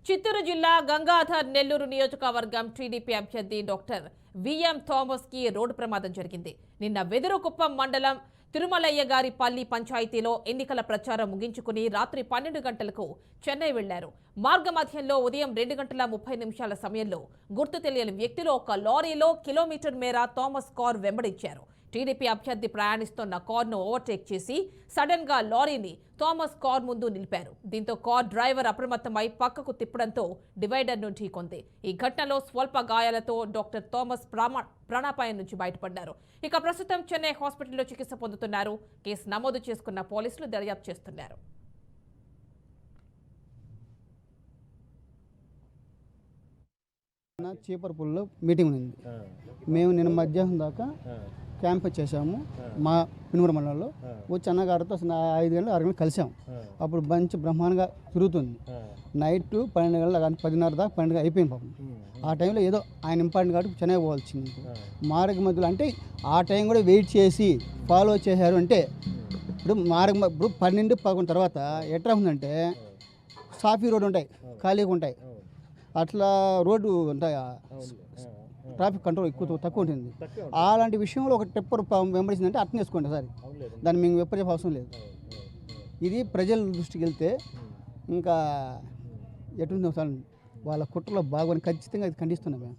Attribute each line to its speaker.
Speaker 1: చిత్తూరు జిల్లా గంగాధర్ నెల్లూరు నియోజకవర్గం టీడీపీ అభ్యర్థి డాక్టర్ విఎం థామస్ కి రోడ్డు ప్రమాదం జరిగింది. నిన్న వెదురుకుప్పం మండలం తిరుమలయ్య గారి పల్లి పంచాయతీలో ఎన్నికల ప్రచారం ముగించుకుని రాత్రి 12 గంటలకు చెన్నై వెళ్లారు. మార్గమధ్యంలో ఉదయం 2:30 సమయంలో గుర్తు తెలియని వ్యక్తులు ఒక లారీలో కిలోమీటర్ మేర థామస్ కార్ వెంబడించారు. టీడీపీ అభ్యర్థి ప్రయాణిస్తున్న కార్ను ఓవర్టేక్ చేసి సడన్ గా లారీని థామస్ కార్ ముందు నిలిపారు. దీంతో కార్ డ్రైవర్ అప్రమత్తమై పక్కకు తిప్పడంతో డివైడర్ను ఢీకొంది. ఈ ఘటనలో స్వల్ప గాయాలతో డాక్టర్ థామస్ ప్రాణాపాయం నుంచి బయటపడ్డారు. ఇక ప్రస్తుతం చెన్నై హాస్పిటల్లో చికిత్స పొందుతున్నారు. కేసు నమోదు చేసుకున్న పోలీసులు దర్యాప్తు చేస్తున్నారు.
Speaker 2: చీపర్పూల్లో మీటింగ్ ఉంది. మేము నిన్న మధ్యాహ్నం దాకా క్యాంప్ చేసాము మా పినుమర మండలంలో. వచ్చి అన్నగారితో 5 గంటలు 6 గంటలు కలిసాము. అప్పుడు బంచ్ బ్రహ్మాండంగా తిరుగుతుంది. నైట్ 12 గంటల 10:30 దాకా 12 అయిపోయింది పాపం. ఆ టైంలో ఏదో ఆయన ఇంపార్టెంట్ కాబట్టి చెన్నై పోవాల్సింది. మార్గ మధ్యలో అంటే ఆ టైం కూడా వెయిట్ చేసి ఫాలో చేశారు. అంటే ఇప్పుడు ఇప్పుడు 12-11 తర్వాత ఎట్లా ఉందంటే సాఫీ రోడ్డు ఉంటాయి, ఖాళీగా ఉంటాయి. అట్లా రోడ్డు ఉంటాయి, ట్రాఫిక్ కంట్రోల్ తక్కువ ఉంటుంది. అలాంటి విషయంలో ఒక టెప్పర్ వెంబడించిందంటే అర్థం చేసుకోండి సార్. దాన్ని మేము చెప్పే అవసరం లేదు. ఇది ప్రజల దృష్టికి వెళ్తే ఇంకా ఎటువంటి వాళ్ళ కుట్రలో బాగోని ఖచ్చితంగా ఇది ఖండిస్తున్నాం మేము.